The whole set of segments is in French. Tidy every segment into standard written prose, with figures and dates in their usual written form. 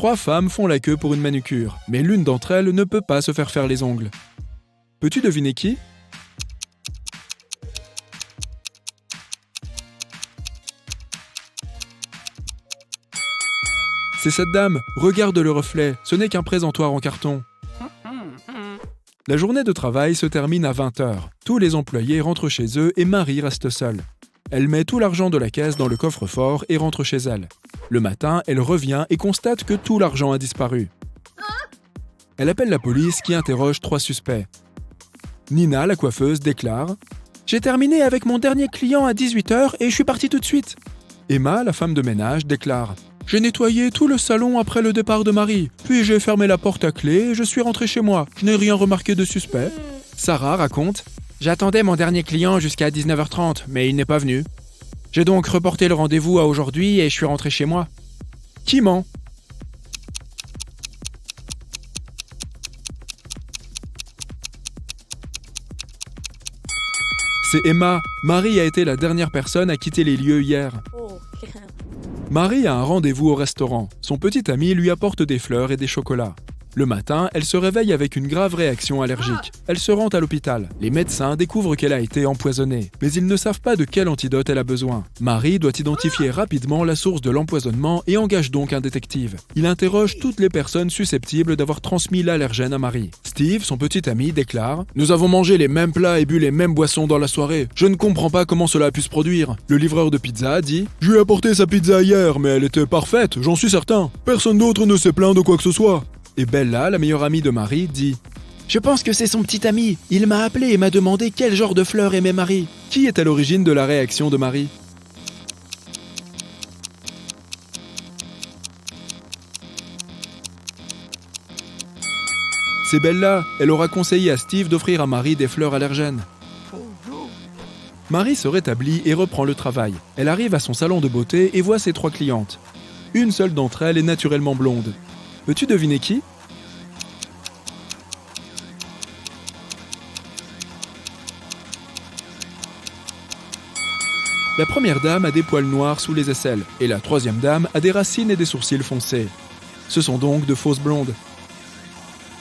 3 femmes font la queue pour une manucure, mais l'une d'entre elles ne peut pas se faire les ongles. Peux-tu deviner qui ? C'est cette dame, regarde le reflet, ce n'est qu'un présentoir en carton. La journée de travail se termine à 20h. Tous les employés rentrent chez eux et Marie reste seule. Elle met tout l'argent de la caisse dans le coffre-fort et rentre chez elle. Le matin, elle revient et constate que tout l'argent a disparu. Elle appelle la police qui interroge 3 suspects. Nina, la coiffeuse, déclare « J'ai terminé avec mon dernier client à 18h et je suis partie tout de suite. » Emma, la femme de ménage, déclare « J'ai nettoyé tout le salon après le départ de Marie, puis j'ai fermé la porte à clé et je suis rentrée chez moi. Je n'ai rien remarqué de suspect. » Sarah raconte « J'attendais mon dernier client jusqu'à 19h30, mais il n'est pas venu. J'ai donc reporté le rendez-vous à aujourd'hui et je suis rentrée chez moi. » Qui ment ? C'est Emma. Marie a été la dernière personne à quitter les lieux hier. Marie a un rendez-vous au restaurant. Son petit ami lui apporte des fleurs et des chocolats. Le matin, elle se réveille avec une grave réaction allergique. Elle se rend à l'hôpital. Les médecins découvrent qu'elle a été empoisonnée, mais ils ne savent pas de quel antidote elle a besoin. Marie doit identifier rapidement la source de l'empoisonnement et engage donc un détective. Il interroge toutes les personnes susceptibles d'avoir transmis l'allergène à Marie. Steve, son petit ami, déclare « Nous avons mangé les mêmes plats et bu les mêmes boissons dans la soirée. Je ne comprends pas comment cela a pu se produire. » Le livreur de pizza dit « Je lui ai apporté sa pizza hier, mais elle était parfaite, j'en suis certain. Personne d'autre ne s'est plaint de quoi que ce soit. » Et Bella, la meilleure amie de Marie, dit « Je pense que c'est son petit ami. Il m'a appelé et m'a demandé quel genre de fleurs aimait Marie. » Qui est à l'origine de la réaction de Marie ? C'est Bella. Elle aura conseillé à Steve d'offrir à Marie des fleurs allergènes. Marie se rétablit et reprend le travail. Elle arrive à son salon de beauté et voit ses 3 clientes. Une seule d'entre elles est naturellement blonde. Peux-tu deviner qui ? La première dame a des poils noirs sous les aisselles et la troisième dame a des racines et des sourcils foncés. Ce sont donc de fausses blondes.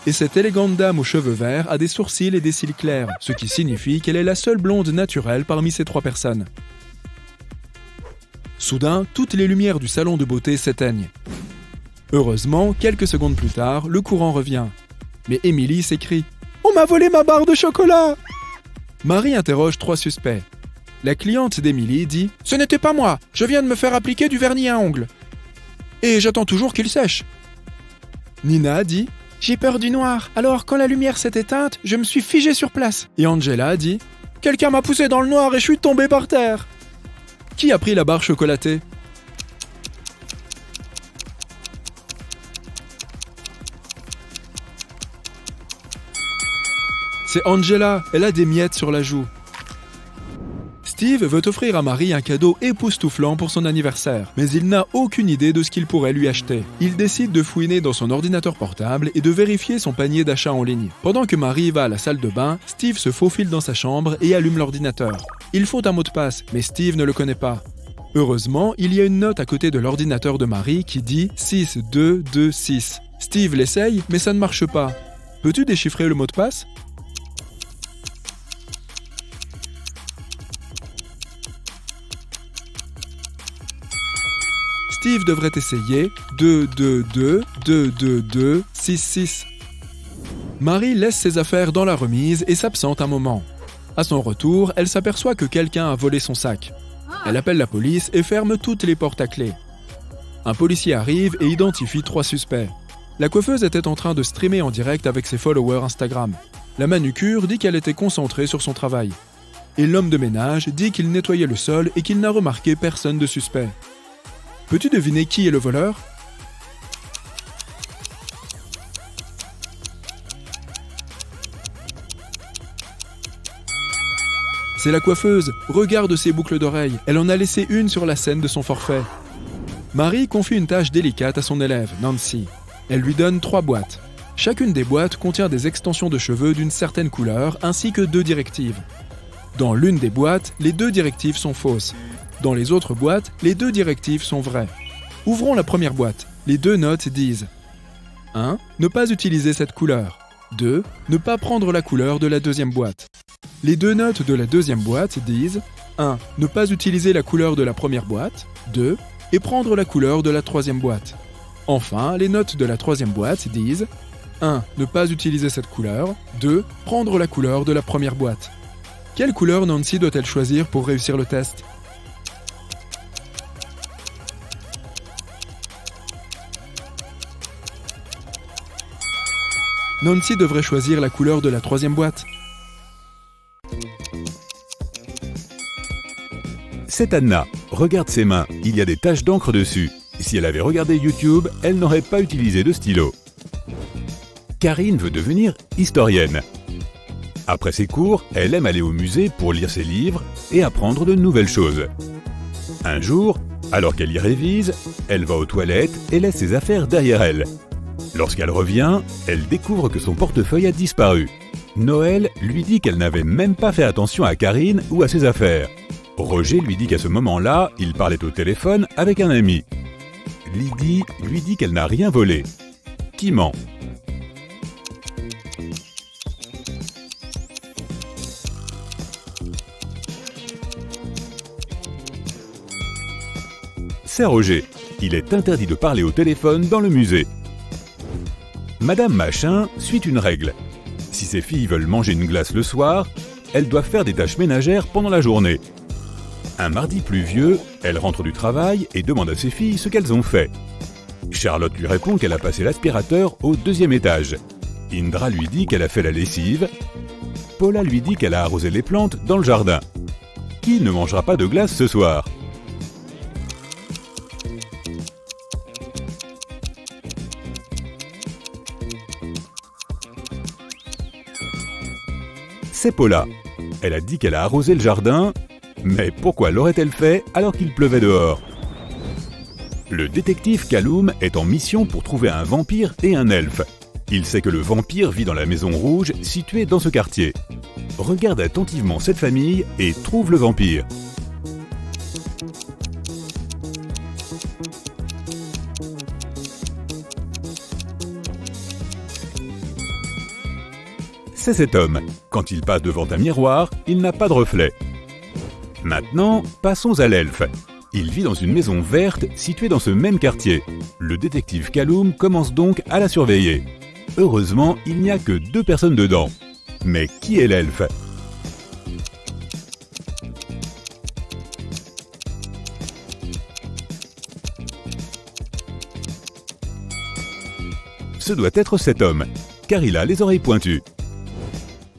Et cette élégante dame aux cheveux verts a des sourcils et des cils clairs, ce qui signifie qu'elle est la seule blonde naturelle parmi ces 3 personnes. Soudain, toutes les lumières du salon de beauté s'éteignent. Heureusement, quelques secondes plus tard, le courant revient. Mais Emily s'écrie « On m'a volé ma barre de chocolat !» Marie interroge 3 suspects. La cliente d'Emily dit « Ce n'était pas moi, je viens de me faire appliquer du vernis à ongles. Et j'attends toujours qu'il sèche. » Nina dit « J'ai peur du noir, alors quand la lumière s'est éteinte, je me suis figée sur place. » Et Angela dit « Quelqu'un m'a poussé dans le noir et je suis tombée par terre. » Qui a pris la barre chocolatée ? C'est Angela, elle a des miettes sur la joue. Steve veut offrir à Marie un cadeau époustouflant pour son anniversaire, mais il n'a aucune idée de ce qu'il pourrait lui acheter. Il décide de fouiner dans son ordinateur portable et de vérifier son panier d'achat en ligne. Pendant que Marie va à la salle de bain, Steve se faufile dans sa chambre et allume l'ordinateur. Il faut un mot de passe, mais Steve ne le connaît pas. Heureusement, il y a une note à côté de l'ordinateur de Marie qui dit 6226. Steve l'essaye, mais ça ne marche pas. Peux-tu déchiffrer le mot de passe ? Steve devrait essayer 222-222-66. Marie laisse ses affaires dans la remise et s'absente un moment. À son retour, elle s'aperçoit que quelqu'un a volé son sac. Elle appelle la police et ferme toutes les portes à clé. Un policier arrive et identifie 3 suspects. La coiffeuse était en train de streamer en direct avec ses followers Instagram. La manucure dit qu'elle était concentrée sur son travail. Et l'homme de ménage dit qu'il nettoyait le sol et qu'il n'a remarqué personne de suspect. Peux-tu deviner qui est le voleur ? C'est la coiffeuse. Regarde ses boucles d'oreilles. Elle en a laissé une sur la scène de son forfait. Marie confie une tâche délicate à son élève, Nancy. Elle lui donne 3 boîtes. Chacune des boîtes contient des extensions de cheveux d'une certaine couleur ainsi que 2 directives. Dans l'une des boîtes, les 2 directives sont fausses. Dans les autres boîtes, les 2 directives sont vraies. Ouvrons la première boîte. Les 2 notes disent 1. Ne pas utiliser cette couleur. 2. Ne pas prendre la couleur de la deuxième boîte. Les deux notes de la deuxième boîte disent 1. Ne pas utiliser la couleur de la première boîte. 2. Et prendre la couleur de la troisième boîte. Enfin, les notes de la troisième boîte disent 1. Ne pas utiliser cette couleur. 2. Prendre la couleur de la première boîte. Quelle couleur Nancy doit-elle choisir pour réussir le test? Nancy devrait choisir la couleur de la troisième boîte. C'est Anna. Regarde ses mains, il y a des taches d'encre dessus. Si elle avait regardé YouTube, elle n'aurait pas utilisé de stylo. Karine veut devenir historienne. Après ses cours, elle aime aller au musée pour lire ses livres et apprendre de nouvelles choses. Un jour, alors qu'elle y révise, elle va aux toilettes et laisse ses affaires derrière elle. Lorsqu'elle revient, elle découvre que son portefeuille a disparu. Noël lui dit qu'elle n'avait même pas fait attention à Karine ou à ses affaires. Roger lui dit qu'à ce moment-là, il parlait au téléphone avec un ami. Lydie lui dit qu'elle n'a rien volé. Qui ment? C'est Roger. Il est interdit de parler au téléphone dans le musée. Madame Machin suit une règle. Si ses filles veulent manger une glace le soir, elles doivent faire des tâches ménagères pendant la journée. Un mardi pluvieux, elle rentre du travail et demande à ses filles ce qu'elles ont fait. Charlotte lui répond qu'elle a passé l'aspirateur au 2e étage. Indra lui dit qu'elle a fait la lessive. Paula lui dit qu'elle a arrosé les plantes dans le jardin. Qui ne mangera pas de glace ce soir? C'est Paula. Elle a dit qu'elle a arrosé le jardin, mais pourquoi l'aurait-elle fait alors qu'il pleuvait dehors? Le détective Kaloum est en mission pour trouver un vampire et un elfe. Il sait que le vampire vit dans la maison rouge située dans ce quartier. Regarde attentivement cette famille et trouve le vampire. C'est cet homme. Quand il passe devant un miroir, il n'a pas de reflet. Maintenant, passons à l'elfe. Il vit dans une maison verte située dans ce même quartier. Le détective Kaloum commence donc à la surveiller. Heureusement, il n'y a que 2 personnes dedans. Mais qui est l'elfe? Ce doit être cet homme, car il a les oreilles pointues.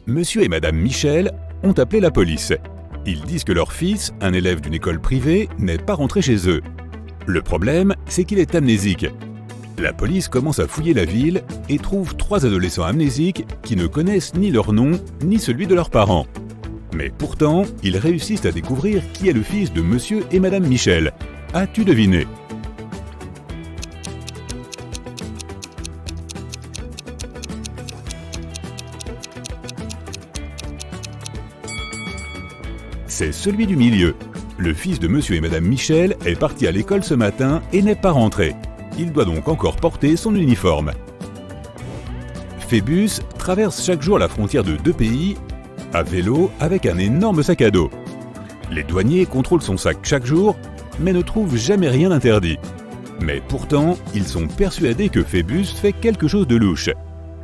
Monsieur et Madame Michel ont appelé la police. Ils disent que leur fils, un élève d'une école privée, n'est pas rentré chez eux. Le problème, c'est qu'il est amnésique. La police commence à fouiller la ville et trouve 3 adolescents amnésiques qui ne connaissent ni leur nom ni celui de leurs parents. Mais pourtant, ils réussissent à découvrir qui est le fils de Monsieur et Madame Michel. As-tu deviné? C'est celui du milieu. Le fils de Monsieur et Madame Michel est parti à l'école ce matin et n'est pas rentré. Il doit donc encore porter son uniforme. Phébus traverse chaque jour la frontière de 2 pays à vélo avec un énorme sac à dos. Les douaniers contrôlent son sac chaque jour, mais ne trouvent jamais rien d'interdit. Mais pourtant, ils sont persuadés que Phébus fait quelque chose de louche.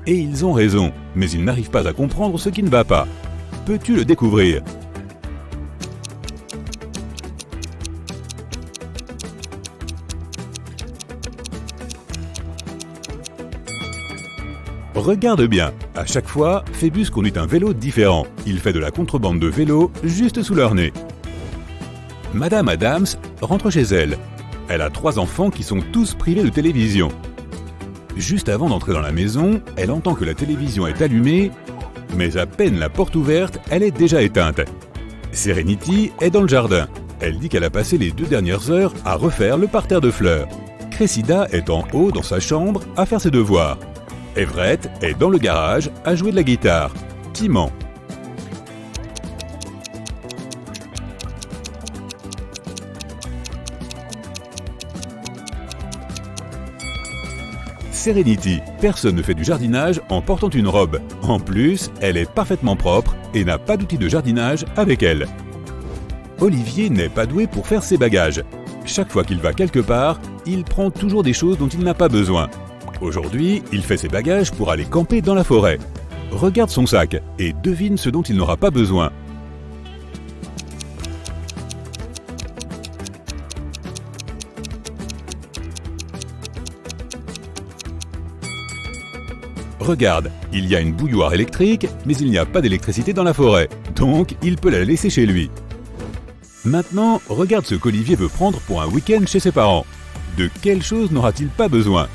Et ils ont raison, mais ils n'arrivent pas à comprendre ce qui ne va pas. Peux-tu le découvrir ? Regarde bien, à chaque fois, Phébus conduit un vélo différent. Il fait de la contrebande de vélos juste sous leur nez. Madame Adams rentre chez elle. Elle a 3 enfants qui sont tous privés de télévision. Juste avant d'entrer dans la maison, elle entend que la télévision est allumée, mais à peine la porte ouverte, elle est déjà éteinte. Serenity est dans le jardin. Elle dit qu'elle a passé les 2 dernières heures à refaire le parterre de fleurs. Cressida est en haut dans sa chambre à faire ses devoirs. Everett est dans le garage à jouer de la guitare. Qui ment ? Serenity, personne ne fait du jardinage en portant une robe. En plus, elle est parfaitement propre et n'a pas d'outil de jardinage avec elle. Olivier n'est pas doué pour faire ses bagages. Chaque fois qu'il va quelque part, il prend toujours des choses dont il n'a pas besoin. Aujourd'hui, il fait ses bagages pour aller camper dans la forêt. Regarde son sac et devine ce dont il n'aura pas besoin. Regarde, il y a une bouilloire électrique, mais il n'y a pas d'électricité dans la forêt, donc il peut la laisser chez lui. Maintenant, regarde ce qu'Olivier veut prendre pour un week-end chez ses parents. De quelle chose n'aura-t-il pas besoin ?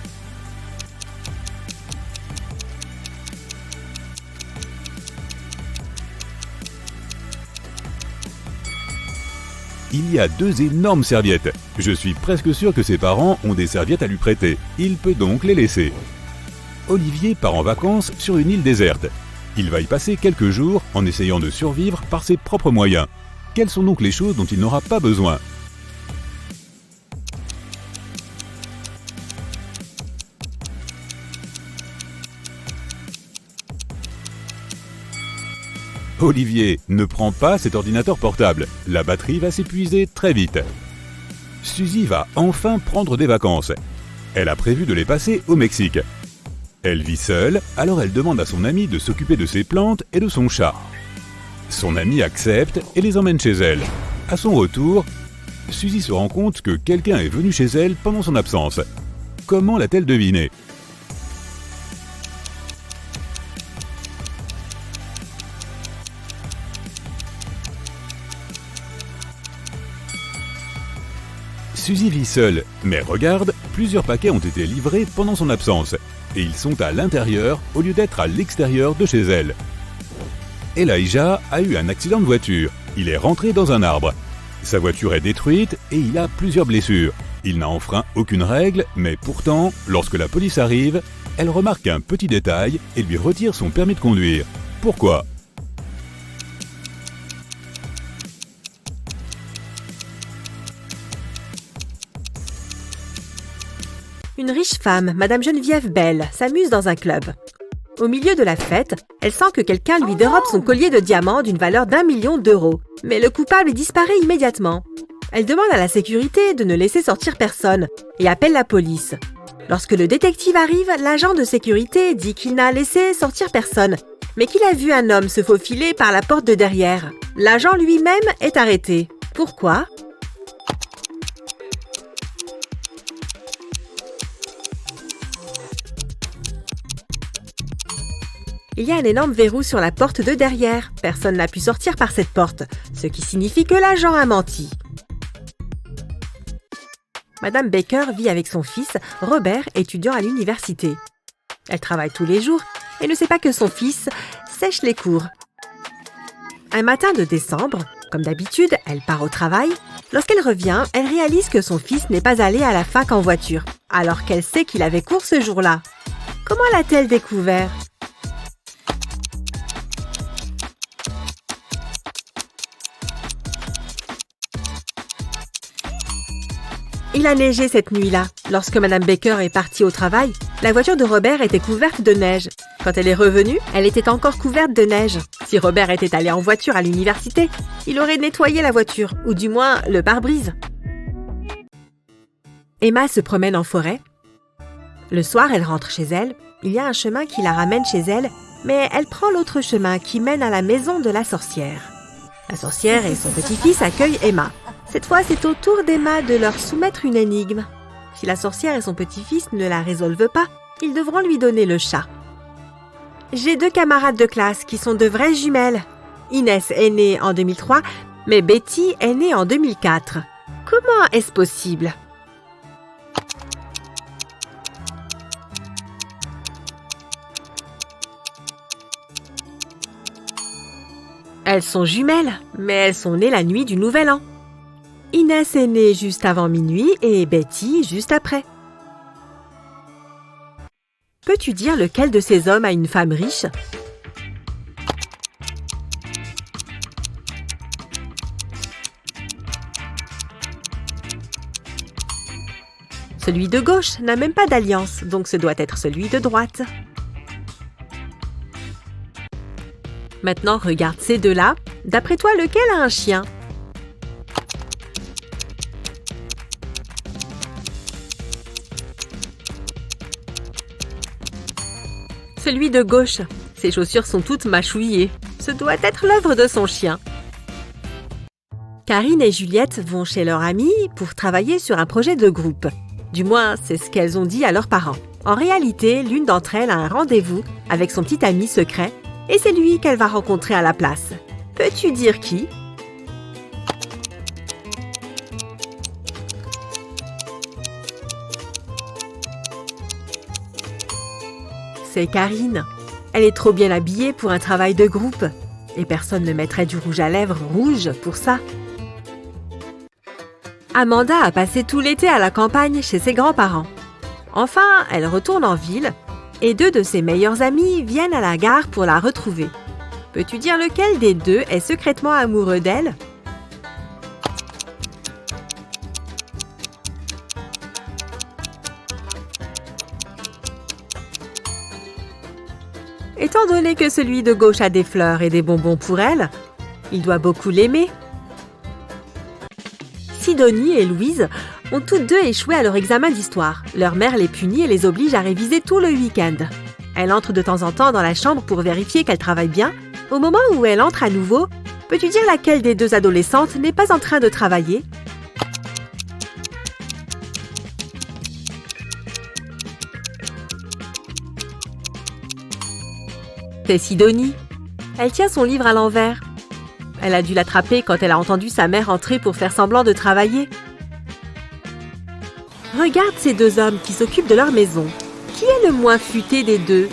Il y a 2 énormes serviettes. Je suis presque sûr que ses parents ont des serviettes à lui prêter. Il peut donc les laisser. Olivier part en vacances sur une île déserte. Il va y passer quelques jours en essayant de survivre par ses propres moyens. Quelles sont donc les choses dont il n'aura pas besoin ? Olivier, ne prends pas cet ordinateur portable. La batterie va s'épuiser très vite. Suzy va enfin prendre des vacances. Elle a prévu de les passer au Mexique. Elle vit seule, alors elle demande à son ami de s'occuper de ses plantes et de son chat. Son ami accepte et les emmène chez elle. À son retour, Suzy se rend compte que quelqu'un est venu chez elle pendant son absence. Comment l'a-t-elle deviné ? Suzy vit seule, mais regarde, plusieurs paquets ont été livrés pendant son absence. Et ils sont à l'intérieur au lieu d'être à l'extérieur de chez elle. Elijah a eu un accident de voiture. Il est rentré dans un arbre. Sa voiture est détruite et il a plusieurs blessures. Il n'a enfreint aucune règle, mais pourtant, lorsque la police arrive, elle remarque un petit détail et lui retire son permis de conduire. Pourquoi ? Une riche femme, Madame Geneviève Bell, s'amuse dans un club. Au milieu de la fête, elle sent que quelqu'un lui dérobe son collier de diamants d'une valeur d'1 million d'euros. Mais le coupable disparaît immédiatement. Elle demande à la sécurité de ne laisser sortir personne et appelle la police. Lorsque le détective arrive, l'agent de sécurité dit qu'il n'a laissé sortir personne, mais qu'il a vu un homme se faufiler par la porte de derrière. L'agent lui-même est arrêté. Pourquoi ? Il y a un énorme verrou sur la porte de derrière. Personne n'a pu sortir par cette porte, ce qui signifie que l'agent a menti. Madame Baker vit avec son fils, Robert, étudiant à l'université. Elle travaille tous les jours et ne sait pas que son fils sèche les cours. Un matin de décembre, comme d'habitude, elle part au travail. Lorsqu'elle revient, elle réalise que son fils n'est pas allé à la fac en voiture, alors qu'elle sait qu'il avait cours ce jour-là. Comment l'a-t-elle découvert ? Il a neigé cette nuit-là. Lorsque Madame Baker est partie au travail, la voiture de Robert était couverte de neige. Quand elle est revenue, elle était encore couverte de neige. Si Robert était allé en voiture à l'université, il aurait nettoyé la voiture, ou du moins le pare-brise. Emma se promène en forêt. Le soir, elle rentre chez elle. Il y a un chemin qui la ramène chez elle, mais elle prend l'autre chemin qui mène à la maison de la sorcière. La sorcière et son petit-fils accueillent Emma. Cette fois, c'est au tour d'Emma de leur soumettre une énigme. Si la sorcière et son petit-fils ne la résolvent pas, ils devront lui donner le chat. J'ai 2 camarades de classe qui sont de vraies jumelles. Inès est née en 2003, mais Betty est née en 2004. Comment est-ce possible ? Elles sont jumelles, mais elles sont nées la nuit du Nouvel An. Inès est née juste avant minuit et Betty juste après. Peux-tu dire lequel de ces hommes a une femme riche ? Celui de gauche n'a même pas d'alliance, donc ce doit être celui de droite. Maintenant, regarde ces deux-là. D'après toi, lequel a un chien? Celui de gauche. Ses chaussures sont toutes mâchouillées. Ce doit être l'œuvre de son chien. Karine et Juliette vont chez leur amie pour travailler sur un projet de groupe. Du moins, c'est ce qu'elles ont dit à leurs parents. En réalité, l'une d'entre elles a un rendez-vous avec son petit ami secret et c'est lui qu'elle va rencontrer à la place. Peux-tu dire qui? C'est Karine. Elle est trop bien habillée pour un travail de groupe. Et personne ne mettrait du rouge à lèvres rouge pour ça. Amanda a passé tout l'été à la campagne chez ses grands-parents. Enfin, elle retourne en ville et deux de ses meilleurs amis viennent à la gare pour la retrouver. Peux-tu dire lequel des deux est secrètement amoureux d'elle? Étant donné que celui de gauche a des fleurs et des bonbons pour elle, il doit beaucoup l'aimer. Sidonie et Louise ont toutes deux échoué à leur examen d'histoire. Leur mère les punit et les oblige à réviser tout le week-end. Elle entre de temps en temps dans la chambre pour vérifier qu'elle travaille bien. Au moment où elle entre à nouveau, peux-tu dire laquelle des deux adolescentes n'est pas en train de travailler? C'est Sidonie. Elle tient son livre à l'envers. Elle a dû l'attraper quand elle a entendu sa mère entrer pour faire semblant de travailler. Regarde ces deux hommes qui s'occupent de leur maison. Qui est le moins futé des deux?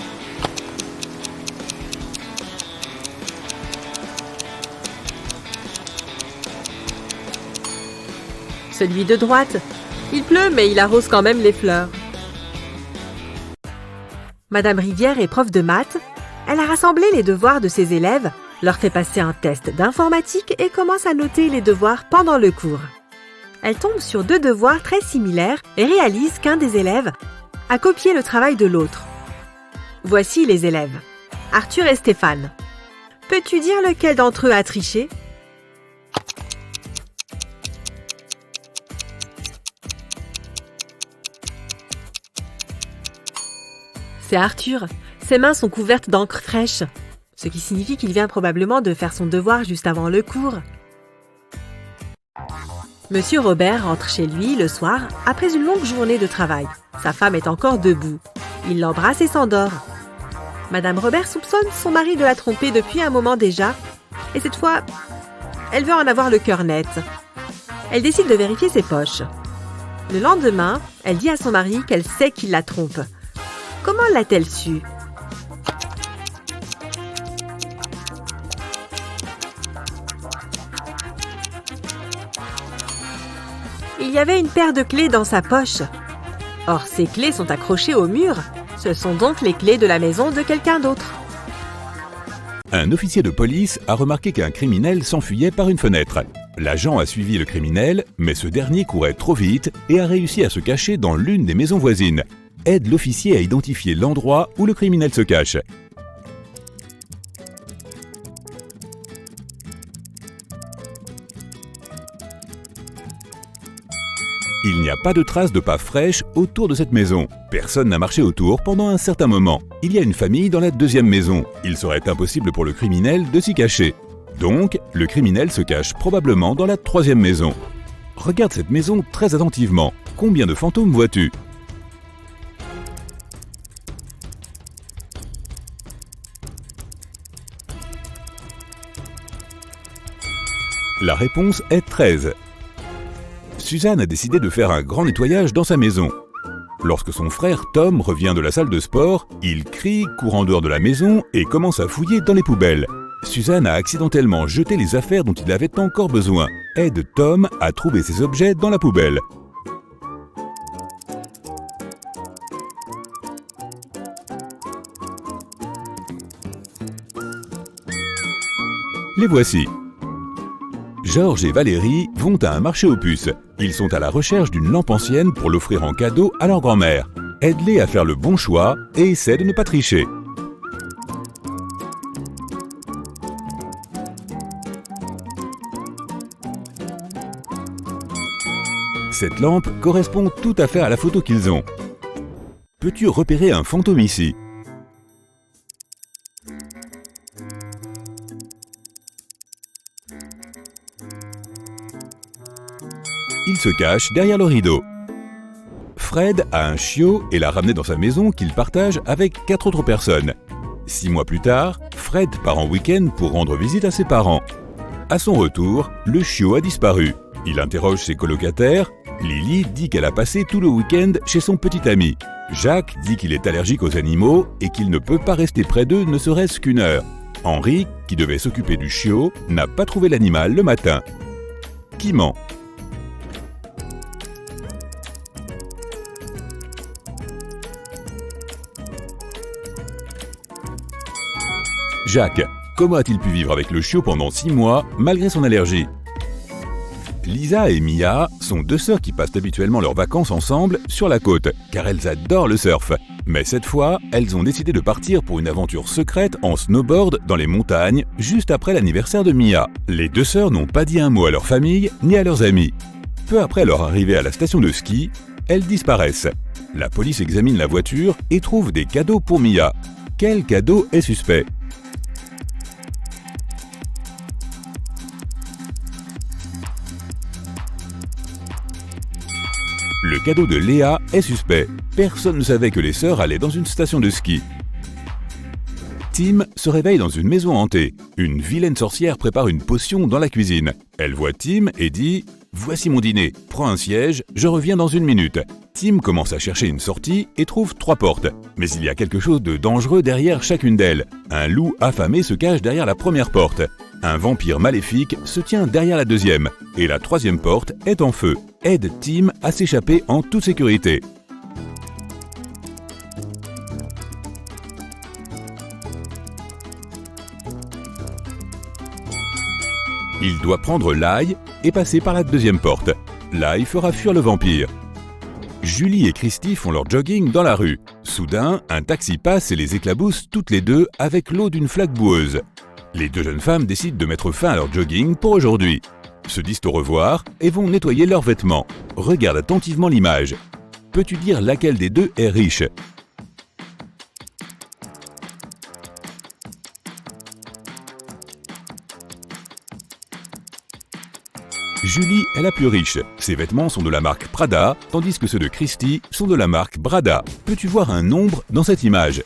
Celui de droite. Il pleut, mais il arrose quand même les fleurs. Madame Rivière est prof de maths. Elle a rassemblé les devoirs de ses élèves, leur fait passer un test d'informatique et commence à noter les devoirs pendant le cours. Elle tombe sur deux devoirs très similaires et réalise qu'un des élèves a copié le travail de l'autre. Voici les élèves. Arthur et Stéphane. Peux-tu dire lequel d'entre eux a triché? C'est Arthur. Ses mains sont couvertes d'encre fraîche, ce qui signifie qu'il vient probablement de faire son devoir juste avant le cours. Monsieur Robert rentre chez lui le soir après une longue journée de travail. Sa femme est encore debout. Il l'embrasse et s'endort. Madame Robert soupçonne son mari de la tromper depuis un moment déjà, et cette fois, elle veut en avoir le cœur net. Elle décide de vérifier ses poches. Le lendemain, elle dit à son mari qu'elle sait qu'il la trompe. Comment l'a-t-elle su? Il y avait une paire de clés dans sa poche. Or, ces clés sont accrochées au mur. Ce sont donc les clés de la maison de quelqu'un d'autre. Un officier de police a remarqué qu'un criminel s'enfuyait par une fenêtre. L'agent a suivi le criminel, mais ce dernier courait trop vite et a réussi à se cacher dans l'une des maisons voisines. Aide l'officier à identifier l'endroit où le criminel se cache. Il n'y a pas de traces de pas fraîches autour de cette maison. Personne n'a marché autour pendant un certain moment. Il y a une famille dans la deuxième maison. Il serait impossible pour le criminel de s'y cacher. Donc, le criminel se cache probablement dans la troisième maison. Regarde cette maison très attentivement. Combien de fantômes vois-tu? La réponse est 13. Suzanne a décidé de faire un grand nettoyage dans sa maison. Lorsque son frère Tom revient de la salle de sport, il crie, court en dehors de la maison et commence à fouiller dans les poubelles. Suzanne a accidentellement jeté les affaires dont il avait encore besoin. Aide Tom à trouver ses objets dans la poubelle. Les voici. Georges et Valérie vont à un marché aux puces. Ils sont à la recherche d'une lampe ancienne pour l'offrir en cadeau à leur grand-mère. Aide-les à faire le bon choix et essaie de ne pas tricher. Cette lampe correspond tout à fait à la photo qu'ils ont. Peux-tu repérer un fantôme ici? Il se cache derrière le rideau. Fred a un chiot et l'a ramené dans sa maison qu'il partage avec 4 autres personnes. 6 mois plus tard, Fred part en week-end pour rendre visite à ses parents. À son retour, le chiot a disparu. Il interroge ses colocataires. Lily dit qu'elle a passé tout le week-end chez son petit ami. Jacques dit qu'il est allergique aux animaux et qu'il ne peut pas rester près d'eux ne serait-ce qu'une heure. Henri, qui devait s'occuper du chiot, n'a pas trouvé l'animal le matin. Qui ment? Jacques, comment a-t-il pu vivre avec le chiot pendant 6 mois malgré son allergie? Lisa et Mia sont 2 sœurs qui passent habituellement leurs vacances ensemble sur la côte, car elles adorent le surf. Mais cette fois, elles ont décidé de partir pour une aventure secrète en snowboard dans les montagnes, juste après l'anniversaire de Mia. Les 2 sœurs n'ont pas dit un mot à leur famille ni à leurs amis. Peu après leur arrivée à la station de ski, elles disparaissent. La police examine la voiture et trouve des cadeaux pour Mia. Quel cadeau est suspect? Le cadeau de Léa est suspect. Personne ne savait que les sœurs allaient dans une station de ski. Tim se réveille dans une maison hantée. Une vilaine sorcière prépare une potion dans la cuisine. Elle voit Tim et dit « Voici mon dîner, prends un siège, je reviens dans 1 minute ». Tim commence à chercher une sortie et trouve 3 portes. Mais il y a quelque chose de dangereux derrière chacune d'elles. Un loup affamé se cache derrière la première porte. Un vampire maléfique se tient derrière la deuxième. Et la 3e porte est en feu. Aide Tim à s'échapper en toute sécurité. Il doit prendre l'ail et passer par la 2e porte. L'ail fera fuir le vampire. Julie et Christy font leur jogging dans la rue. Soudain, un taxi passe et les éclabousse toutes les deux avec l'eau d'une flaque boueuse. Les 2 jeunes femmes décident de mettre fin à leur jogging pour aujourd'hui. Se disent au revoir et vont nettoyer leurs vêtements. Regarde attentivement l'image. Peux-tu dire laquelle des 2 est riche? Julie est la plus riche. Ses vêtements sont de la marque Prada, tandis que ceux de Christy sont de la marque Brada. Peux-tu voir un nombre dans cette image?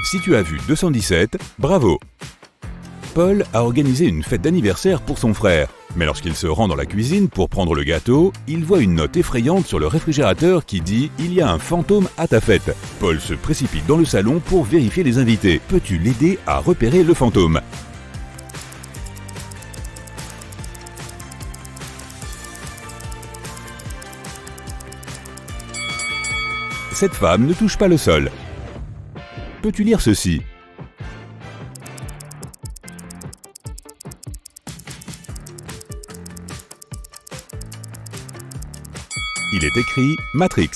Si tu as vu 217, bravo! Paul a organisé une fête d'anniversaire pour son frère. Mais lorsqu'il se rend dans la cuisine pour prendre le gâteau, il voit une note effrayante sur le réfrigérateur qui dit « Il y a un fantôme à ta fête ». Paul se précipite dans le salon pour vérifier les invités. Peux-tu l'aider à repérer le fantôme? Cette femme ne touche pas le sol. Peux-tu lire ceci? Il est écrit Matrix.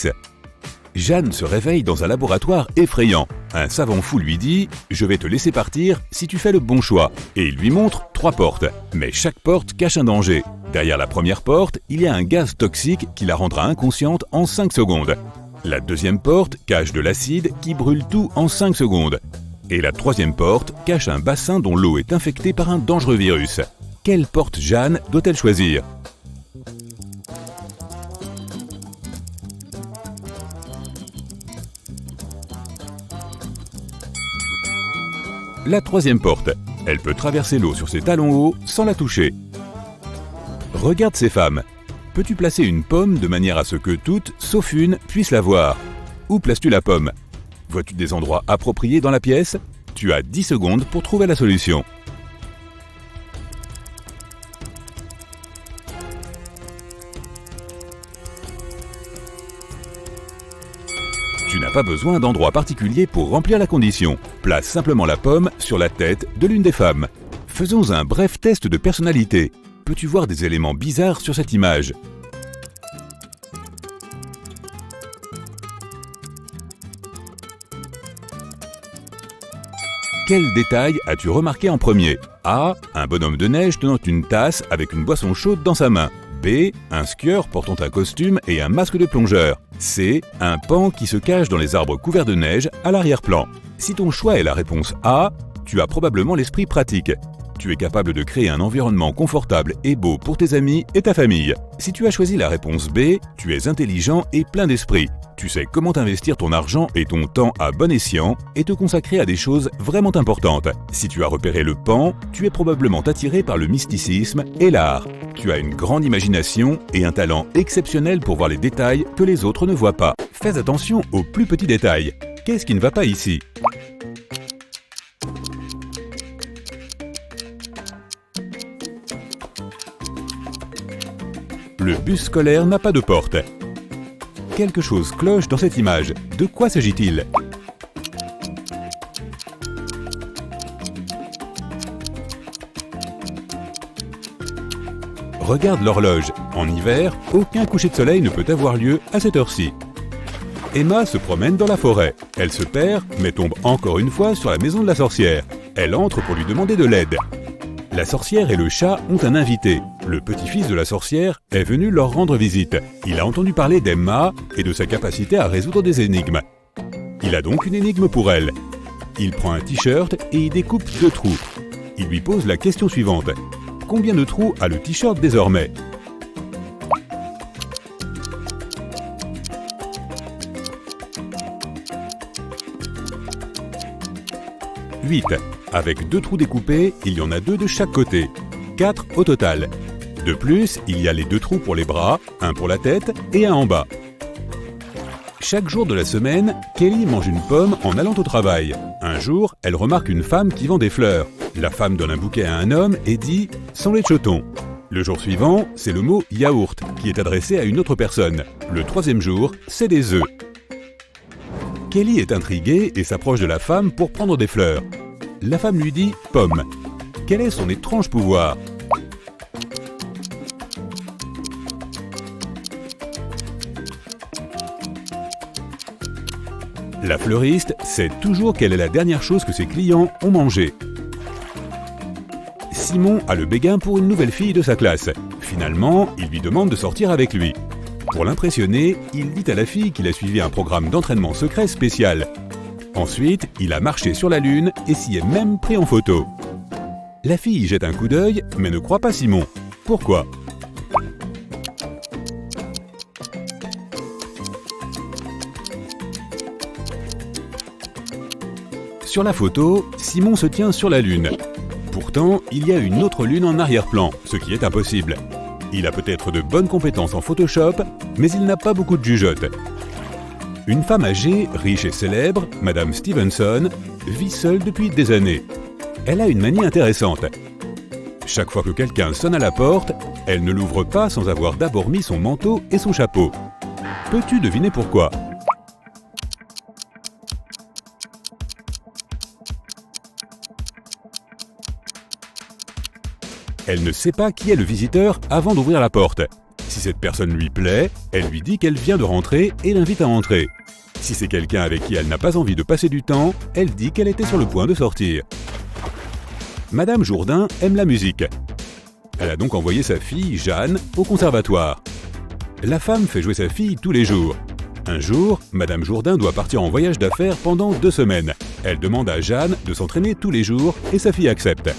Jeanne se réveille dans un laboratoire effrayant. Un savant fou lui dit « Je vais te laisser partir si tu fais le bon choix ». Et il lui montre 3 portes. Mais chaque porte cache un danger. Derrière la première porte, il y a un gaz toxique qui la rendra inconsciente en 5 secondes. La 2e porte cache de l'acide qui brûle tout en 5 secondes. Et la 3e porte cache un bassin dont l'eau est infectée par un dangereux virus. Quelle porte Jeanne doit-elle choisir? La 3e porte. Elle peut traverser l'eau sur ses talons hauts sans la toucher. Regarde ces femmes. Peux-tu placer une pomme de manière à ce que toutes, sauf une, puissent la voir? Où places-tu la pomme? Vois-tu des endroits appropriés dans la pièce? Tu as 10 secondes pour trouver la solution. Tu n'as pas besoin d'endroit particulier pour remplir la condition. Place simplement la pomme sur la tête de l'une des femmes. Faisons un bref test de personnalité. Peux-tu voir des éléments bizarres sur cette image ? Quel détail as-tu remarqué en premier ? A. Un bonhomme de neige tenant une tasse avec une boisson chaude dans sa main. B. Un skieur portant un costume et un masque de plongeur. C. Un paon qui se cache dans les arbres couverts de neige à l'arrière-plan. Si ton choix est la réponse A, tu as probablement l'esprit pratique. Tu es capable de créer un environnement confortable et beau pour tes amis et ta famille. Si tu as choisi la réponse B, tu es intelligent et plein d'esprit. Tu sais comment investir ton argent et ton temps à bon escient et te consacrer à des choses vraiment importantes. Si tu as repéré le paon, tu es probablement attiré par le mysticisme et l'art. Tu as une grande imagination et un talent exceptionnel pour voir les détails que les autres ne voient pas. Fais attention aux plus petits détails. Qu'est-ce qui ne va pas ici ? Le bus scolaire n'a pas de porte. Quelque chose cloche dans cette image. De quoi s'agit-il ? Regarde l'horloge. En hiver, aucun coucher de soleil ne peut avoir lieu à cette heure-ci. Emma se promène dans la forêt. Elle se perd, mais tombe encore une fois sur la maison de la sorcière. Elle entre pour lui demander de l'aide. La sorcière et le chat ont un invité. Le petit-fils de la sorcière est venu leur rendre visite. Il a entendu parler d'Emma et de sa capacité à résoudre des énigmes. Il a donc une énigme pour elle. Il prend un t-shirt et y découpe 2 trous. Il lui pose la question suivante. Combien de trous a le t-shirt désormais ? « 8. Avec 2 trous découpés, il y en a 2 de chaque côté. 4 au total. De plus, il y a les 2 trous pour les bras, un pour la tête et un en bas. Chaque jour de la semaine, Kelly mange une pomme en allant au travail. Un jour, elle remarque une femme qui vend des fleurs. La femme donne un bouquet à un homme et dit « sans lait de choton ». Le jour suivant, c'est le mot « yaourt » qui est adressé à une autre personne. Le 3e jour, c'est des œufs. Kelly est intriguée et s'approche de la femme pour prendre des fleurs. La femme lui dit « pomme ». Quel est son étrange pouvoir ? La fleuriste sait toujours quelle est la dernière chose que ses clients ont mangé. Simon a le béguin pour une nouvelle fille de sa classe. Finalement, il lui demande de sortir avec lui. Pour l'impressionner, il dit à la fille qu'il a suivi un programme d'entraînement secret spécial. Ensuite, il a marché sur la Lune et s'y est même pris en photo. La fille jette un coup d'œil, mais ne croit pas Simon. Pourquoi ? Sur la photo, Simon se tient sur la Lune. Pourtant, il y a une autre Lune en arrière-plan, ce qui est impossible. Il a peut-être de bonnes compétences en Photoshop, mais il n'a pas beaucoup de jugeote. Une femme âgée, riche et célèbre, Madame Stevenson, vit seule depuis des années. Elle a une manie intéressante. Chaque fois que quelqu'un sonne à la porte, elle ne l'ouvre pas sans avoir d'abord mis son manteau et son chapeau. Peux-tu deviner pourquoi ? Elle ne sait pas qui est le visiteur avant d'ouvrir la porte. Si cette personne lui plaît, elle lui dit qu'elle vient de rentrer et l'invite à entrer. Si c'est quelqu'un avec qui elle n'a pas envie de passer du temps, elle dit qu'elle était sur le point de sortir. Madame Jourdain aime la musique. Elle a donc envoyé sa fille, Jeanne, au conservatoire. La femme fait jouer sa fille tous les jours. Un jour, Madame Jourdain doit partir en voyage d'affaires pendant 2 semaines. Elle demande à Jeanne de s'entraîner tous les jours et sa fille accepte.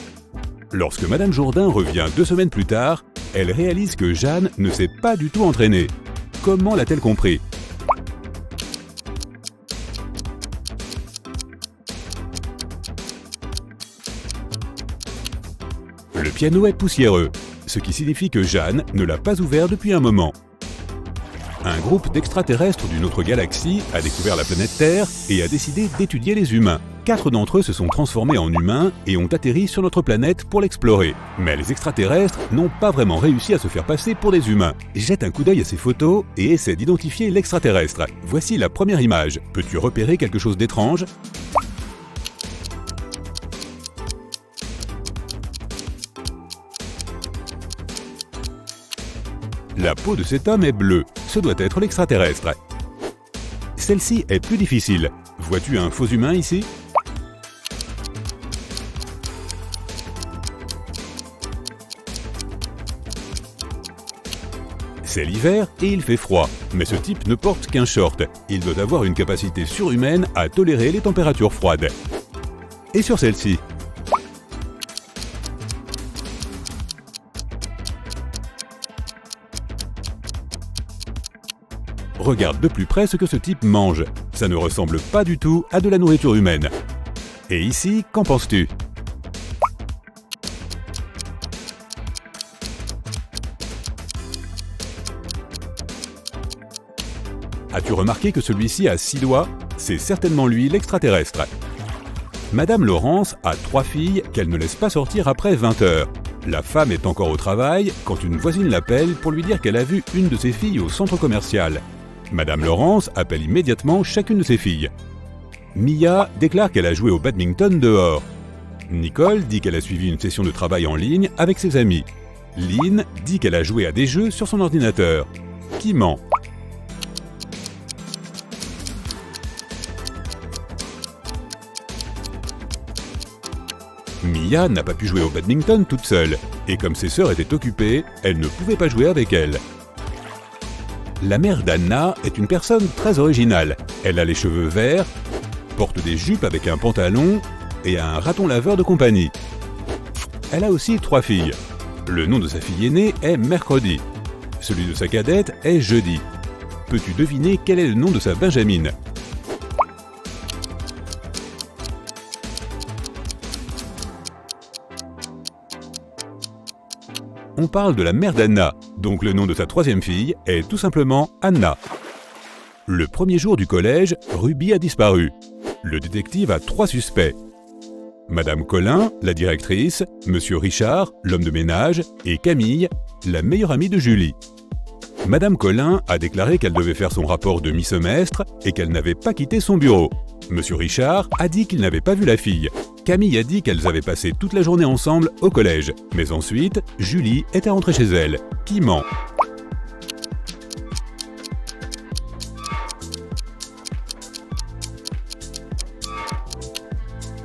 Lorsque Madame Jourdain revient 2 semaines plus tard, elle réalise que Jeanne ne s'est pas du tout entraînée. Comment l'a-t-elle compris ? Le piano est poussiéreux, ce qui signifie que Jeanne ne l'a pas ouvert depuis un moment. Un groupe d'extraterrestres d'une autre galaxie a découvert la planète Terre et a décidé d'étudier les humains. 4 d'entre eux se sont transformés en humains et ont atterri sur notre planète pour l'explorer. Mais les extraterrestres n'ont pas vraiment réussi à se faire passer pour des humains. Jette un coup d'œil à ces photos et essaie d'identifier l'extraterrestre. Voici la première image. Peux-tu repérer quelque chose d'étrange ? La peau de cet homme est bleue. Ce doit être l'extraterrestre. Celle-ci est plus difficile. Vois-tu un faux humain ici ? C'est l'hiver et il fait froid, mais ce type ne porte qu'un short. Il doit avoir une capacité surhumaine à tolérer les températures froides. Et sur celle-ci ? Regarde de plus près ce que ce type mange. Ça ne ressemble pas du tout à de la nourriture humaine. Et ici, qu'en penses-tu ? As-tu remarqué que celui-ci a 6 doigts ? C'est certainement lui l'extraterrestre. Madame Laurence a 3 filles qu'elle ne laisse pas sortir après 20 heures. La femme est encore au travail quand une voisine l'appelle pour lui dire qu'elle a vu une de ses filles au centre commercial. Madame Laurence appelle immédiatement chacune de ses filles. Mia déclare qu'elle a joué au badminton dehors. Nicole dit qu'elle a suivi une session de travail en ligne avec ses amis. Lynn dit qu'elle a joué à des jeux sur son ordinateur. Qui ment ? Mia n'a pas pu jouer au badminton toute seule, et comme ses sœurs étaient occupées, elle ne pouvait pas jouer avec elles. La mère d'Anna est une personne très originale. Elle a les cheveux verts, porte des jupes avec un pantalon et un raton laveur de compagnie. Elle a aussi 3 filles. Le nom de sa fille aînée est Mercredi. Celui de sa cadette est Jeudi. Peux-tu deviner quel est le nom de sa benjamine ? On parle de la mère d'Anna, donc le nom de sa 3e fille est tout simplement Anna. Le premier jour du collège, Ruby a disparu. Le détective a 3 suspects. Madame Colin, la directrice, Monsieur Richard, l'homme de ménage, et Camille, la meilleure amie de Julie. Madame Colin a déclaré qu'elle devait faire son rapport de mi-semestre et qu'elle n'avait pas quitté son bureau. Monsieur Richard a dit qu'il n'avait pas vu la fille. Camille a dit qu'elles avaient passé toute la journée ensemble au collège. Mais ensuite, Julie était rentrée chez elle. Qui ment ?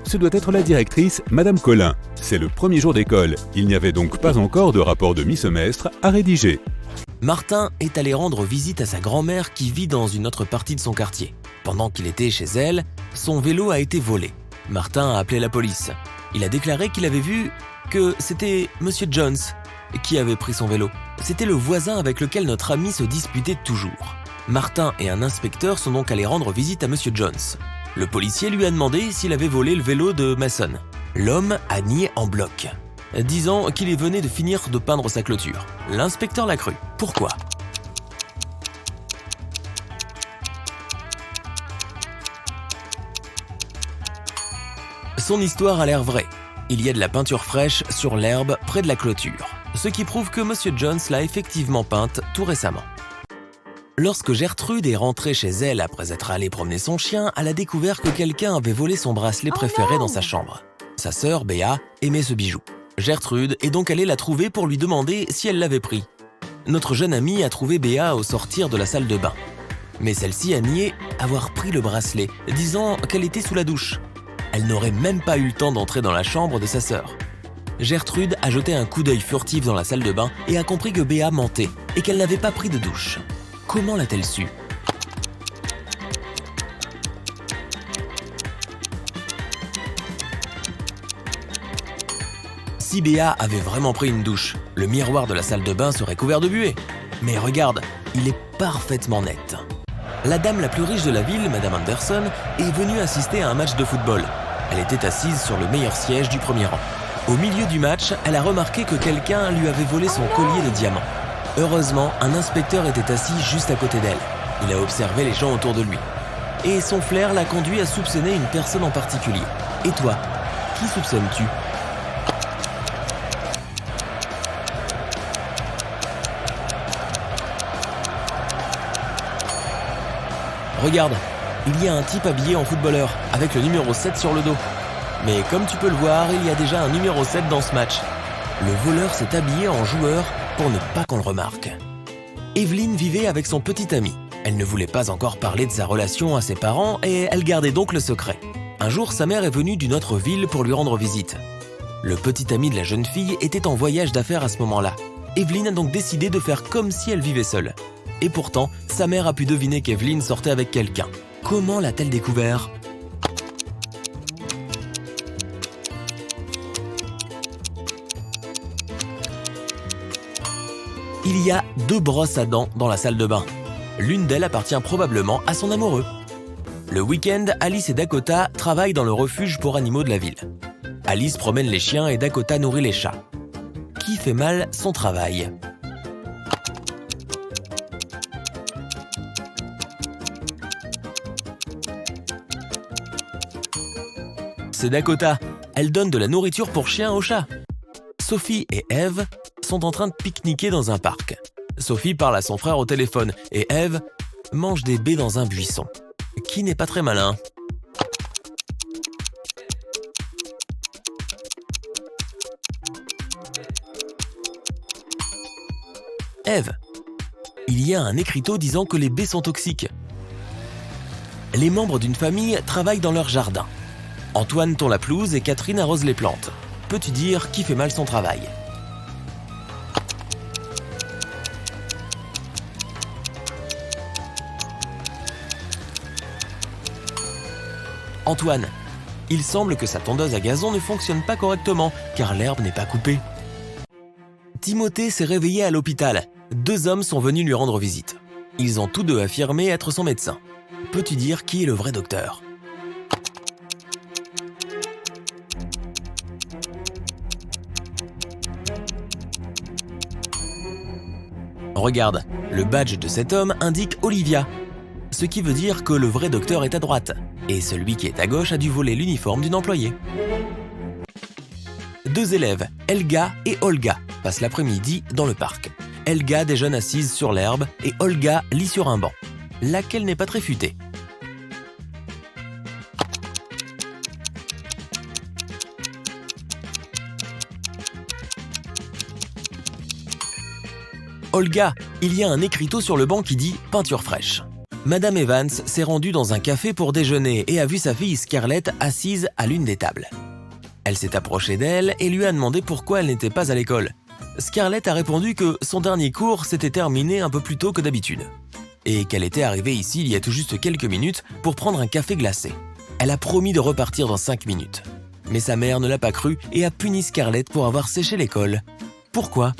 Ce doit être la directrice, Madame Colin. C'est le premier jour d'école. Il n'y avait donc pas encore de rapport de mi-semestre à rédiger. Martin est allé rendre visite à sa grand-mère qui vit dans une autre partie de son quartier. Pendant qu'il était chez elle, son vélo a été volé. Martin a appelé la police. Il a déclaré qu'il avait vu que c'était Monsieur Jones qui avait pris son vélo. C'était le voisin avec lequel notre ami se disputait toujours. Martin et un inspecteur sont donc allés rendre visite à Monsieur Jones. Le policier lui a demandé s'il avait volé le vélo de Mason. L'homme a nié en bloc, disant qu'il venait de finir de peindre sa clôture. L'inspecteur l'a cru. Pourquoi ? Son histoire a l'air vraie. Il y a de la peinture fraîche sur l'herbe près de la clôture, ce qui prouve que Monsieur Jones l'a effectivement peinte tout récemment. Lorsque Gertrude est rentrée chez elle après être allée promener son chien, elle a découvert que quelqu'un avait volé son bracelet préféré dans sa chambre. Sa sœur, Béa, aimait ce bijou. Gertrude est donc allée la trouver pour lui demander si elle l'avait pris. Notre jeune amie a trouvé Béa au sortir de la salle de bain. Mais celle-ci a nié avoir pris le bracelet, disant qu'elle était sous la douche. Elle n'aurait même pas eu le temps d'entrer dans la chambre de sa sœur. Gertrude a jeté un coup d'œil furtif dans la salle de bain et a compris que Béa mentait et qu'elle n'avait pas pris de douche. Comment l'a-t-elle su ? Si Béa avait vraiment pris une douche, le miroir de la salle de bain serait couvert de buée. Mais regarde, il est parfaitement net. La dame la plus riche de la ville, Madame Anderson, est venue assister à un match de football. Elle était assise sur le meilleur siège du premier rang. Au milieu du match, elle a remarqué que quelqu'un lui avait volé son collier de diamants. Heureusement, un inspecteur était assis juste à côté d'elle. Il a observé les gens autour de lui. et son flair l'a conduit à soupçonner une personne en particulier. Et toi, qui soupçonnes-tu ? Regarde, il y a un type habillé en footballeur, avec le numéro 7 sur le dos. Mais comme tu peux le voir, il y a déjà un numéro 7 dans ce match. Le voleur s'est habillé en joueur pour ne pas qu'on le remarque. Evelyn vivait avec son petit ami. Elle ne voulait pas encore parler de sa relation à ses parents et elle gardait donc le secret. Un jour, sa mère est venue d'une autre ville pour lui rendre visite. Le petit ami de la jeune fille était en voyage d'affaires à ce moment-là. Evelyn a donc décidé de faire comme si elle vivait seule. Et pourtant, sa mère a pu deviner qu'Evelyn sortait avec quelqu'un. Comment l'a-t-elle découvert ? Il y a 2 brosses à dents dans la salle de bain. L'une d'elles appartient probablement à son amoureux. Le week-end, Alice et Dakota travaillent dans le refuge pour animaux de la ville. Alice promène les chiens et Dakota nourrit les chats. Qui fait mal son travail ? C'est Dakota. Elle donne de la nourriture pour chiens aux chats. Sophie et Eve sont en train de pique-niquer dans un parc. Sophie parle à son frère au téléphone et Eve mange des baies dans un buisson. Qui n'est pas très malin. Eve, il y a un écriteau disant que les baies sont toxiques. Les membres d'une famille travaillent dans leur jardin. Antoine tond la pelouse et Catherine arrose les plantes. Peux-tu dire qui fait mal son travail ? Antoine, il semble que sa tondeuse à gazon ne fonctionne pas correctement car l'herbe n'est pas coupée. Timothée s'est réveillé à l'hôpital. 2 hommes sont venus lui rendre visite. Ils ont tous 2 affirmé être son médecin. Peux-tu dire qui est le vrai docteur ? Regarde, le badge de cet homme indique Olivia, ce qui veut dire que le vrai docteur est à droite, et celui qui est à gauche a dû voler l'uniforme d'une employée. 2 élèves, Elga et Olga, passent l'après-midi dans le parc. Elga déjeune assise sur l'herbe et Olga lit sur un banc. Laquelle n'est pas très futée. Olga, il y a un écriteau sur le banc qui dit « peinture fraîche ». Madame Evans s'est rendue dans un café pour déjeuner et a vu sa fille Scarlett assise à l'une des tables. Elle s'est approchée d'elle et lui a demandé pourquoi elle n'était pas à l'école. Scarlett a répondu que son dernier cours s'était terminé un peu plus tôt que d'habitude et qu'elle était arrivée ici il y a tout juste quelques minutes pour prendre un café glacé. Elle a promis de repartir dans 5 minutes. Mais sa mère ne l'a pas cru et a puni Scarlett pour avoir séché l'école. Pourquoi ?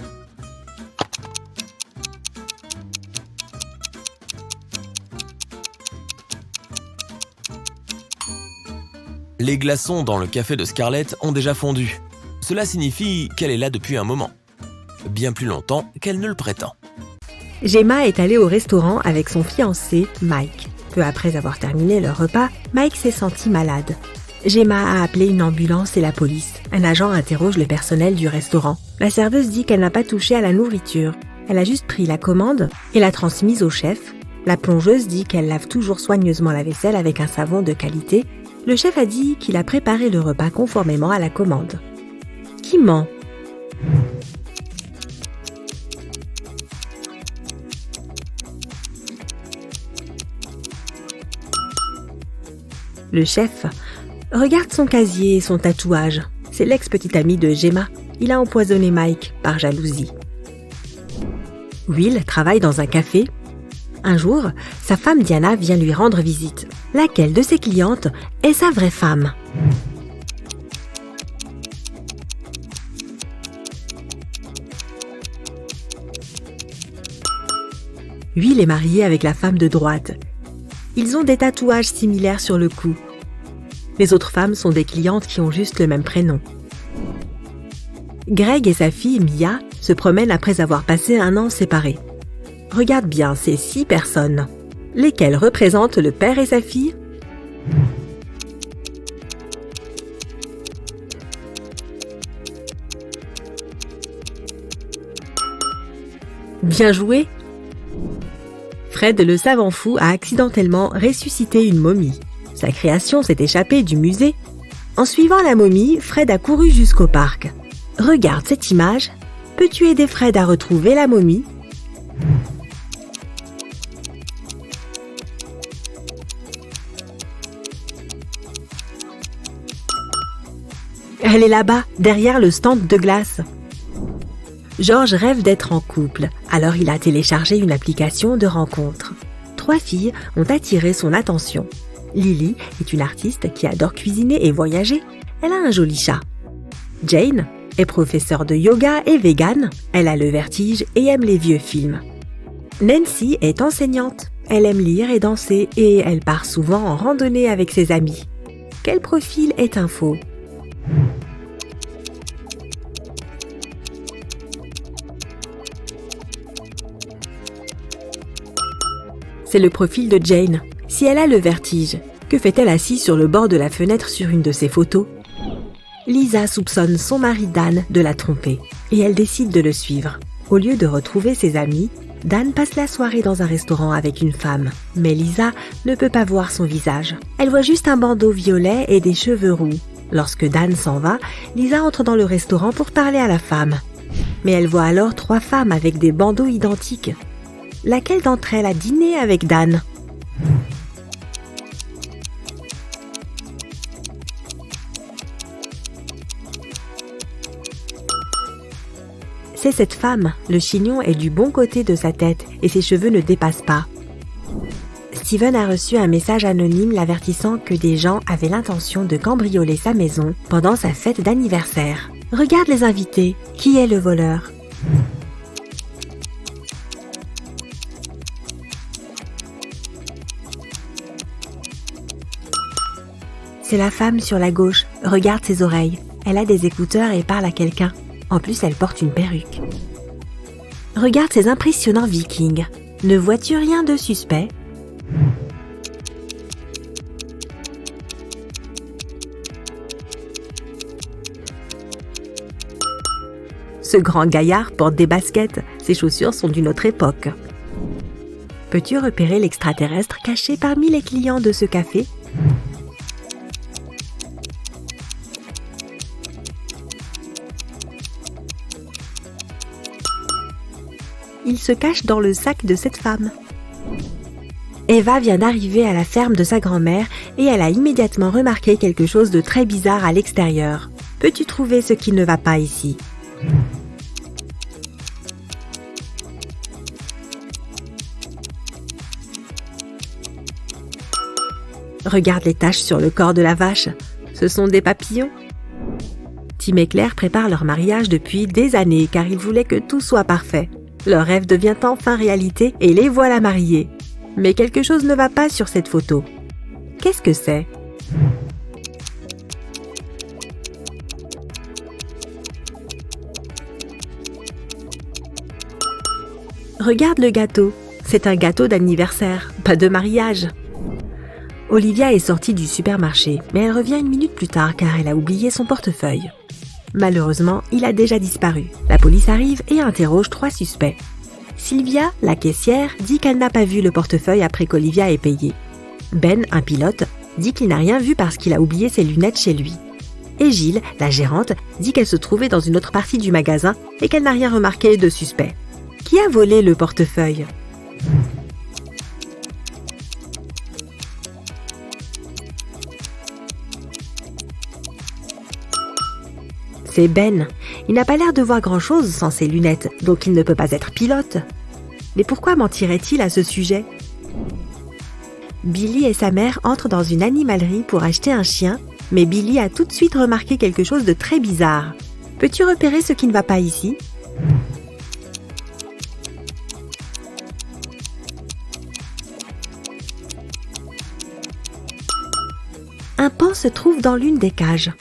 Les glaçons dans le café de Scarlett ont déjà fondu. Cela signifie qu'elle est là depuis un moment. Bien plus longtemps qu'elle ne le prétend. Gemma est allée au restaurant avec son fiancé, Mike. Peu après avoir terminé leur repas, Mike s'est senti malade. Gemma a appelé une ambulance et la police. Un agent interroge le personnel du restaurant. La serveuse dit qu'elle n'a pas touché à la nourriture. Elle a juste pris la commande et l'a transmise au chef. La plongeuse dit qu'elle lave toujours soigneusement la vaisselle avec un savon de qualité. Le chef a dit qu'il a préparé le repas conformément à la commande. Qui ment ? Le chef regarde son casier et son tatouage. C'est l'ex-petit ami de Gemma. Il a empoisonné Mike par jalousie. Will travaille dans un café. Un jour, sa femme Diana vient lui rendre visite. Laquelle de ses clientes est sa vraie femme ? Will est marié avec la femme de droite. Ils ont des tatouages similaires sur le cou. Les autres femmes sont des clientes qui ont juste le même prénom. Greg et sa fille Mia se promènent après avoir passé un an séparés. Regarde bien, c'est 6 personnes. lesquelles représentent le père et sa fille. Bien joué! Fred le savant fou a accidentellement ressuscité une momie. Sa création s'est échappée du musée. En suivant la momie, Fred a couru jusqu'au parc. Regarde cette image. Peux-tu aider Fred à retrouver la momie? Elle est là-bas, derrière le stand de glace. George rêve d'être en couple, alors il a téléchargé une application de rencontre. 3 filles ont attiré son attention. Lily est une artiste qui adore cuisiner et voyager. Elle a un joli chat. Jane est professeure de yoga et végane. Elle a le vertige et aime les vieux films. Nancy est enseignante. Elle aime lire et danser et elle part souvent en randonnée avec ses amis. Quel profil est un faux? C'est le profil de Jane. Si elle a le vertige, que fait-elle assise sur le bord de la fenêtre sur une de ses photos? Lisa soupçonne son mari Dan de la tromper et elle décide de le suivre. Au lieu de retrouver ses amis, Dan passe la soirée dans un restaurant avec une femme. Mais Lisa ne peut pas voir son visage. Elle voit juste un bandeau violet et des cheveux roux. Lorsque Dan s'en va, Lisa entre dans le restaurant pour parler à la femme. Mais elle voit alors 3 femmes avec des bandeaux identiques. Laquelle d'entre elles a dîné avec Dan? C'est cette femme. Le chignon est du bon côté de sa tête et ses cheveux ne dépassent pas. Steven a reçu un message anonyme l'avertissant que des gens avaient l'intention de cambrioler sa maison pendant sa fête d'anniversaire. Regarde les invités. Qui est le voleur? C'est la femme sur la gauche. Regarde ses oreilles. Elle a des écouteurs et parle à quelqu'un. En plus, elle porte une perruque. Regarde ces impressionnants vikings. Ne vois-tu rien de suspect? Ce grand gaillard porte des baskets. Ses chaussures sont d'une autre époque. Peux-tu repérer l'extraterrestre caché parmi les clients de ce café? Il se cache dans le sac de cette femme. Eva vient d'arriver à la ferme de sa grand-mère et elle a immédiatement remarqué quelque chose de très bizarre à l'extérieur. Peux-tu trouver ce qui ne va pas ici? Regarde les taches sur le corps de la vache. Ce sont des papillons. Tim et Claire préparent leur mariage depuis des années car ils voulaient que tout soit parfait. Leur rêve devient enfin réalité et les voilà mariés. Mais quelque chose ne va pas sur cette photo. Qu'est-ce que c'est? Regarde le gâteau. C'est un gâteau d'anniversaire, pas de mariage. Olivia est sortie du supermarché, mais elle revient une minute plus tard car elle a oublié son portefeuille. Malheureusement, il a déjà disparu. La police arrive et interroge 3 suspects. Sylvia, la caissière, dit qu'elle n'a pas vu le portefeuille après qu'Olivia ait payé. Ben, un pilote, dit qu'il n'a rien vu parce qu'il a oublié ses lunettes chez lui. Et Gilles, la gérante, dit qu'elle se trouvait dans une autre partie du magasin et qu'elle n'a rien remarqué de suspect. Qui a volé le portefeuille? C'est Ben. Il n'a pas l'air de voir grand-chose sans ses lunettes, donc il ne peut pas être pilote. Mais pourquoi mentirait-il à ce sujet? Billy et sa mère entrent dans une animalerie pour acheter un chien, mais Billy a tout de suite remarqué quelque chose de très bizarre. Peux-tu repérer ce qui ne va pas ici? Un pan se trouve dans l'une des cages.